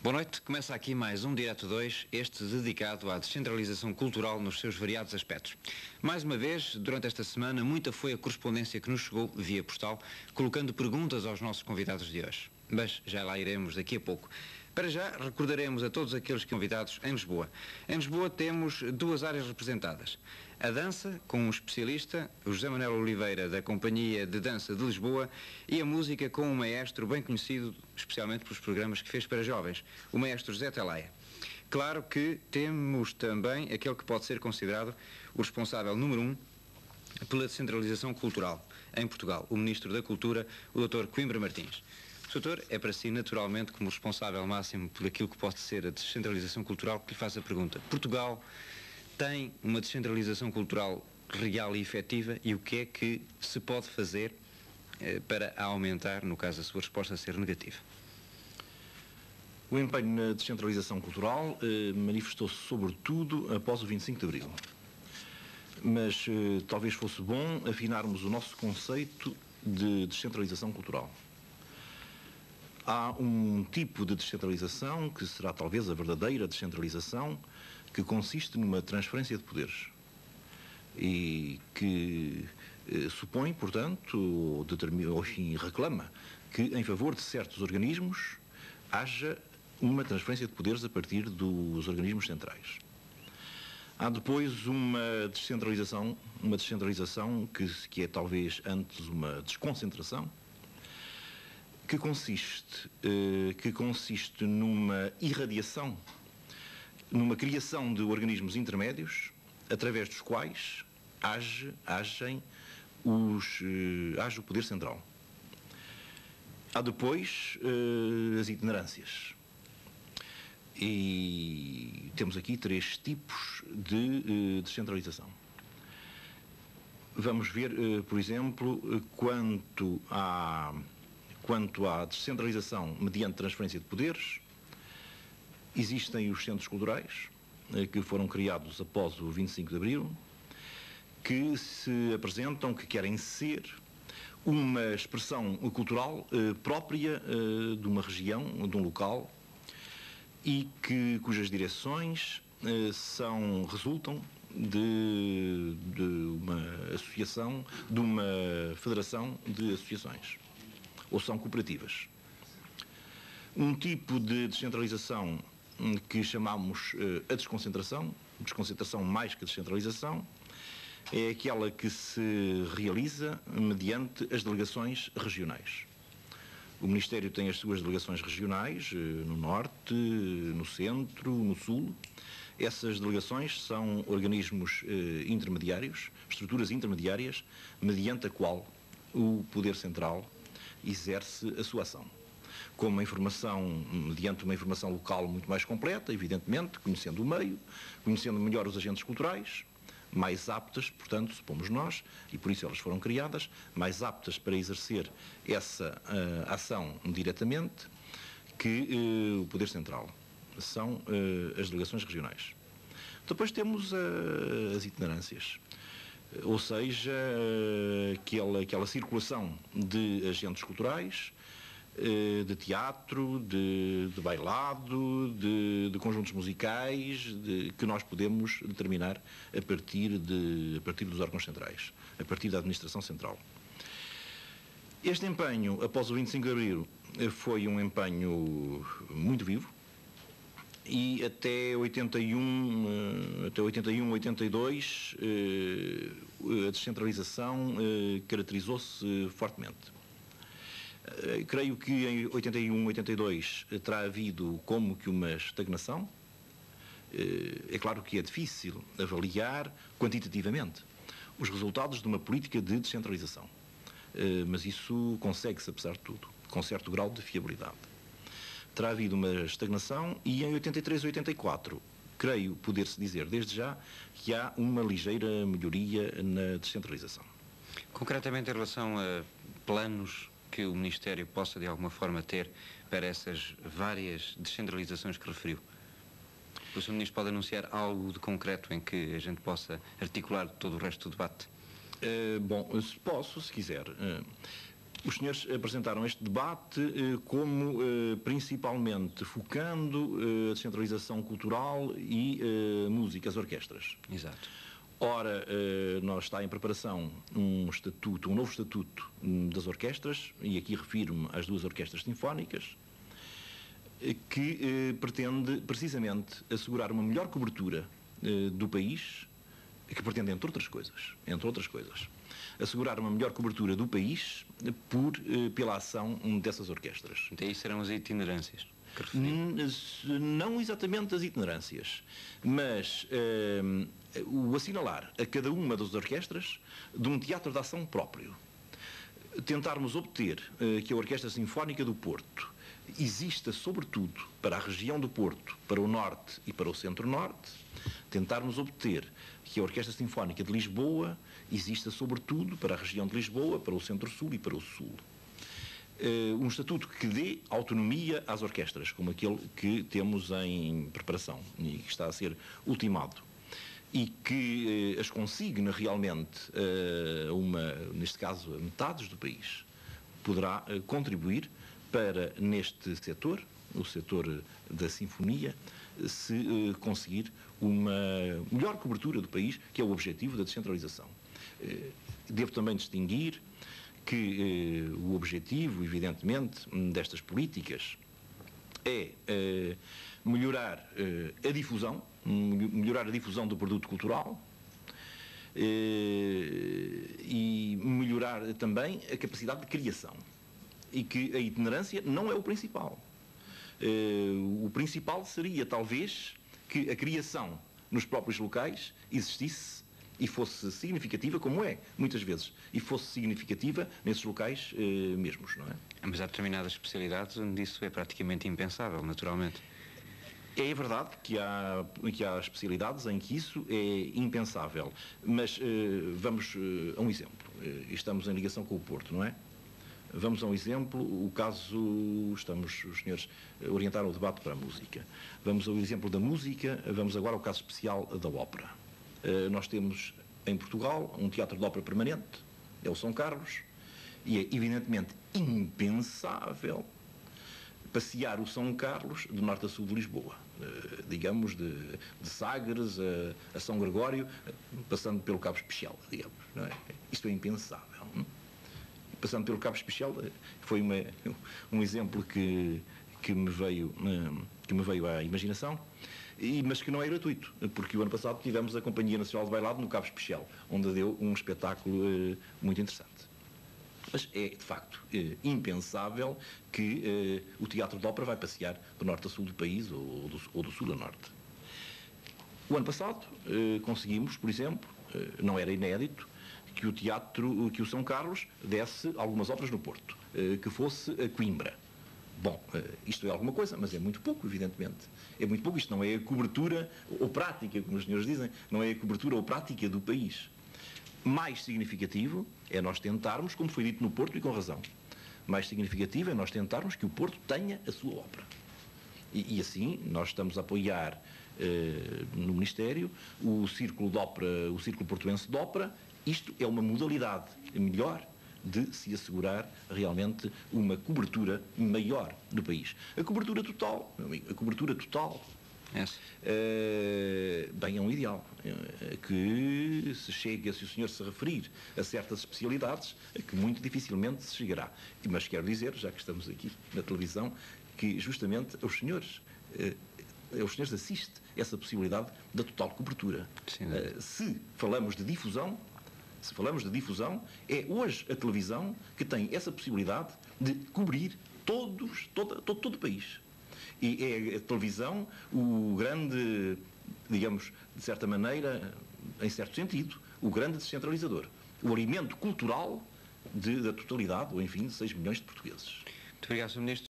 Boa noite, começa aqui mais um Direto 2, este dedicado à descentralização cultural nos seus variados aspectos. Mais uma vez, durante esta semana, muita foi a correspondência que nos chegou via postal, colocando perguntas aos nossos convidados de hoje. Mas já lá iremos daqui a pouco. Para já, recordaremos a todos aqueles convidados em Lisboa. Em Lisboa temos duas áreas representadas. A dança, com um especialista, o José Manuel Oliveira, da Companhia de Dança de Lisboa, e a música com um maestro bem conhecido, especialmente pelos programas que fez para jovens, o maestro José Talaia. Claro que temos também aquele que pode ser considerado o responsável número 1 pela descentralização cultural em Portugal, o Ministro da Cultura, o Dr. Coimbra Martins. Doutor, é para si, naturalmente, como responsável máximo por aquilo que pode ser a descentralização cultural, que lhe faço a pergunta. Portugal tem uma descentralização cultural real e efetiva, e o que é que se pode fazer para a aumentar, no caso a sua resposta ser negativa? O empenho na descentralização cultural manifestou-se sobretudo após o 25 de Abril. Mas talvez fosse bom afinarmos o nosso conceito de descentralização cultural. Há um tipo de descentralização que será talvez a verdadeira descentralização, que consiste numa transferência de poderes e que supõe, portanto, ou enfim, reclama que em favor de certos organismos haja uma transferência de poderes a partir dos organismos centrais. Há depois uma descentralização que é talvez antes uma desconcentração, que consiste numa irradiação, numa criação de organismos intermédios, através dos quais age o poder central. Há depois as itinerâncias. E temos aqui três tipos de descentralização. Vamos ver, por exemplo, quanto à descentralização mediante transferência de poderes, existem os centros culturais, que foram criados após o 25 de Abril, que se apresentam, que querem ser uma expressão cultural própria de uma região, de um local, e cujas direções resultam de uma associação, de uma federação de associações, ou são cooperativas. Um tipo de descentralização que chamamos a desconcentração mais que a descentralização, é aquela que se realiza mediante as delegações regionais. O Ministério tem as suas delegações regionais, no Norte, no Centro, no Sul. Essas delegações são organismos intermediários, estruturas intermediárias, mediante a qual o Poder Central exerce a sua ação. Mediante uma informação local muito mais completa, evidentemente, conhecendo o meio, conhecendo melhor os agentes culturais, mais aptas, portanto, supomos nós, e por isso elas foram criadas, mais aptas para exercer essa ação diretamente que o Poder Central. São as delegações regionais. Depois temos as itinerâncias, ou seja, aquela circulação de agentes culturais, de teatro, de bailado, de conjuntos musicais, que nós podemos determinar a partir dos órgãos centrais, a partir da administração central. Este empenho, após o 25 de Abril, foi um empenho muito vivo, e até 81, 82, a descentralização caracterizou-se fortemente. Creio que em 81, 82 terá havido como que uma estagnação. É claro que é difícil avaliar quantitativamente os resultados de uma política de descentralização, mas isso consegue-se, apesar de tudo, com certo grau de fiabilidade. Terá havido uma estagnação e em 83 e 84, creio poder-se dizer desde já que há uma ligeira melhoria na descentralização. Concretamente em relação a planos que o Ministério possa de alguma forma ter para essas várias descentralizações que referiu, o Sr. Ministro pode anunciar algo de concreto em que a gente possa articular todo o resto do debate? Bom, posso, se quiser. Os senhores apresentaram este debate como principalmente focando a descentralização cultural e música, as orquestras. Exato. Ora, nós está em preparação um novo estatuto das orquestras, e aqui refiro-me às duas orquestras sinfónicas, que pretende precisamente assegurar uma melhor cobertura do país, que pretende, entre outras coisas, assegurar uma melhor cobertura do país pela ação dessas orquestras. Daí serão as itinerâncias. Não exatamente as itinerâncias, mas o assinalar a cada uma das orquestras de um teatro de ação próprio. Tentarmos obter que a Orquestra Sinfónica do Porto exista sobretudo para a região do Porto, para o Norte e para o Centro-Norte. Tentarmos obter que a Orquestra Sinfónica de Lisboa exista sobretudo para a região de Lisboa, para o Centro-Sul e para o Sul. Um estatuto que dê autonomia às orquestras, como aquele que temos em preparação e que está a ser ultimado, e que as consigne realmente neste caso, a metades do país, poderá contribuir para, neste setor, o setor da sinfonia, se conseguir uma melhor cobertura do país, que é o objetivo da descentralização. Devo também distinguir que o objetivo, evidentemente, destas políticas é melhorar a difusão do produto cultural e melhorar também a capacidade de criação. E que a itinerância não é o principal. O principal seria, talvez, que a criação nos próprios locais existisse e fosse significativa, como é, muitas vezes, e fosse significativa nesses locais mesmos, não é? Mas há determinadas especialidades onde isso é praticamente impensável, naturalmente. É verdade que há especialidades em que isso é impensável, mas vamos a um exemplo. Estamos em ligação com o Porto, não é? Vamos a um exemplo, os senhores orientaram o debate para a música. Vamos ao exemplo da música, vamos agora ao caso especial da ópera. Nós temos em Portugal um teatro de ópera permanente, é o São Carlos, e é evidentemente impensável passear o São Carlos de norte a sul de Lisboa, digamos, de Sagres a São Gregório, passando pelo Cabo Especial, digamos, não é? Isto é impensável. Passando pelo Cabo Especial, foi um exemplo que me veio à imaginação, mas que não é gratuito, porque o ano passado tivemos a Companhia Nacional de Bailado no Cabo Especial, onde deu um espetáculo muito interessante. Mas é, de facto, impensável que o Teatro de Ópera vai passear do norte a sul do país ou do sul a norte. O ano passado conseguimos, por exemplo, não era inédito, que o São Carlos desse algumas óperas no Porto, que fosse a Coimbra. Bom, isto é alguma coisa, mas é muito pouco, evidentemente. É muito pouco, isto não é a cobertura ou prática, como os senhores dizem, não é a cobertura ou prática do país. Mais significativo é nós tentarmos, como foi dito no Porto e com razão, mais significativo é nós tentarmos que o Porto tenha a sua ópera. E assim nós estamos a apoiar no Ministério o Círculo Portuense de Ópera. Isto é uma modalidade melhor de se assegurar realmente uma cobertura maior do país. A cobertura total, meu amigo, bem, é um ideal que se chegue, se o senhor se referir a certas especialidades, que muito dificilmente se chegará. Mas quero dizer, já que estamos aqui na televisão, que justamente aos senhores assiste essa possibilidade da total cobertura. Se falamos de difusão, é hoje a televisão que tem essa possibilidade de cobrir todo o país. E é a televisão o grande, digamos, de certa maneira, em certo sentido, o grande descentralizador. O alimento cultural da totalidade, ou enfim, de 6 milhões de portugueses. Muito obrigado, Sr. Ministro.